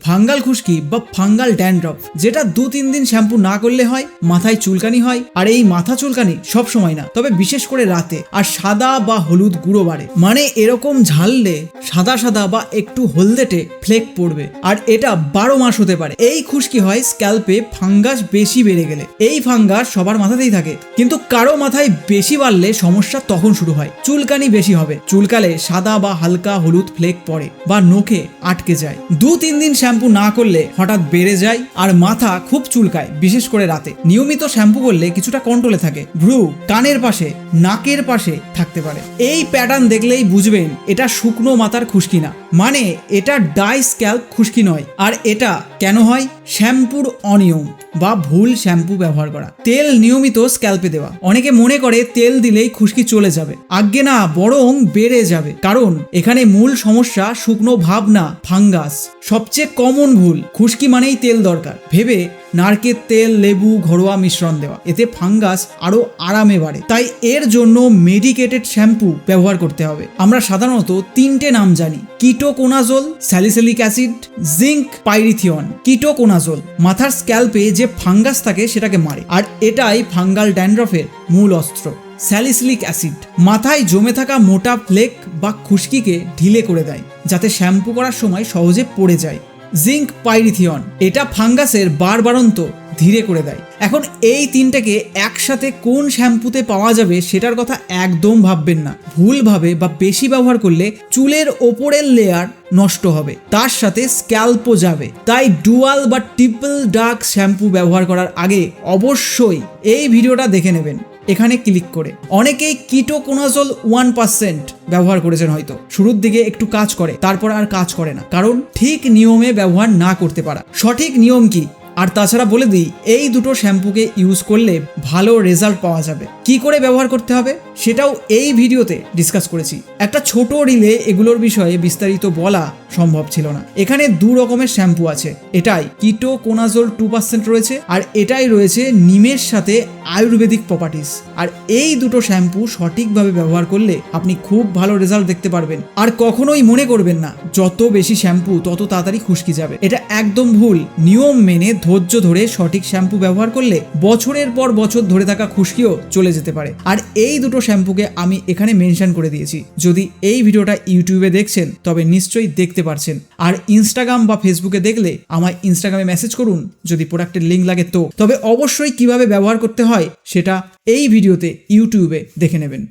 Fungal খুশকি বা fungal dandruff, যেটা 2-3 দিন শ্যাম্পু না করলে হয়, মাথায় চুলকানি হয়। আর এই মাথা চুলকানি সব সময় না, তবে বিশেষ করে রাতে, আর সাদা বা হলুদ গুঁড়ো বাড়ে, মানে এরকম ঝাললে সাদা সাদা বা একটু হলদেটে ফ্লেক পড়বে। আর এটা 12 মাস হতে পারে। এই খুশকি হয় স্ক্যাল্পে ফাঙ্গাস বেশি বেড়ে গেলে। এই ফাঙ্গাস সবার মাথাতেই থাকে, কিন্তু কারো মাথায় বেশি বাড়লে সমস্যা তখন শুরু হয়। চুলকানি বেশি হবে, চুলকালে সাদা বা হালকা হলুদ ফ্লেক পড়ে বা নখে আটকে যায়। 2-3 দিন শ্যাম্পু না করলে হঠাৎ বেড়ে যায় আর মাথা খুব চুলকায়, বিশেষ করে রাতে। নিয়মিত শ্যাম্পু করলে কিছুটা কন্ট্রোলে থাকে। ভ্রু, কানের পাশে, নাকের পাশে থাকতে পারে। এই প্যাটার্ন দেখলেই বুঝবেন এটা শুকনো মাথার খুশকি না, মানে এটা ডাই স্ক্যাল্প খুশকি নয়। আর এটা কেন হয়? শ্যাম্পুর অনিয়ম বা ভুল শ্যাম্পু ব্যবহার করা। তেল নিয়মিত স্ক্যাল্পে দেওয়া। অনেকে মনে করে তেল দিলেই খুশকি চলে যাবে, আজ্ঞে না, বরং বেড়ে যাবে। কারণ এখানে মূল সমস্যা শুকনো ভাব না, ফাঙ্গাস। সবচেয়ে কমন ভুল, খুশকি মানেই তেল দরকার ভেবে নারকেল তেল, লেবু, ঘরোয়া মিশ্রণ দেওয়া, এতে ফাঙ্গাস আরো আরামে বাড়ে। তাই এর জন্য মেডিকেটেড শ্যাম্পু ব্যবহার করতে হবে। আমরা সাধারণত 3টে নাম জানি: ketoconazole, salicylic acid, zinc পাইরিথিয়ন। Ketoconazole মাথার স্ক্যাল্পে যে ফাঙ্গাস থাকে সেটাকে মারে, আর এটাই ফাঙ্গাল ড্যান্ড্রফের মূল অস্ত্র। স্যালিসিলিক অ্যাসিড মাথায় জমে থাকা মোটা ফ্লেক বা খুশকিকে ঢিলে করে দেয়, যাতে শ্যাম্পু করার সময় সহজে পড়ে যায়। জিঙ্ক পাইরিথিয়ন এটা ফাঙ্গাসের বাড়ন্ত ধীরে করে দেয়। এখন এই 3টাকে একসাথে কোন শ্যাম্পুতে পাওয়া যাবে সেটার কথা একদম ভাববেন না। ভুলভাবে বা বেশি ব্যবহার করলে চুলের ওপরের লেয়ার নষ্ট হবে, তার সাথে স্ক্যাল্পও যাবে। তাই ডুয়াল বা ট্রিপল ডার্ক শ্যাম্পু ব্যবহার করার আগে অবশ্যই এই ভিডিওটা দেখে নেবেন এখানে ক্লিক করে। অনেকেই কিটোকোনাজোল 1% ব্যবহার করেছেন, হয়তো শুরুর দিকে একটু কাজ করে, তারপর আর কাজ করে না, কারণ ঠিক নিয়মে ব্যবহার না করতে পারা। সঠিক নিয়ম কি? আর তাছাড়া বলে দিই, এই দুটো শ্যাম্পুকে ইউজ করলে ভালো রেজাল্ট পাওয়া যাবে। কি করে ব্যবহার করতে হবে সেটাও এই ভিডিওতে ডিসকাস করেছি। একটা ছোট রিলে এগুলোর বিষয়ে বিস্তারিত বলা সম্ভব ছিল না। এখানে 2 রকমের শ্যাম্পু আছে, এটাই কিটোকোনাজোল 2% রয়েছে, আর এটাই রয়েছে নিমের সাথে আয়ুর্বেদিক প্রপার্টিস। আর এই দুটো শ্যাম্পু সঠিকভাবে ব্যবহার করলে আপনি খুব ভালো রেজাল্ট দেখতে পারবেন। আর কখনোই মনে করবেন না যত বেশি শ্যাম্পু তত তাড়াতাড়ি খুশকি যাবে, এটা একদম ভুল। নিয়ম মেনে ধৈর্য ধরে সঠিক শ্যাম্পু ব্যবহার করলে বছরের পর বছর ধরে থাকা খুশকিও চলে যেতে পারে। আর এই দুটো শ্যাম্পুকে আমি এখানে মেনশন করে দিয়েছি। যদি এই ভিডিওটা ইউটিউবে দেখছেন তবে নিশ্চয়ই দেখতে পারছেন, আর ইনস্টাগ্রাম বা ফেসবুকে দেখলে আমায় ইনস্টাগ্রামে মেসেজ করুন যদি প্রোডাক্টের লিঙ্ক লাগে। তবে অবশ্যই কিভাবে ব্যবহার করতে হয় সেটা এই ভিডিওতে ইউটিউবে দেখে নেবেন।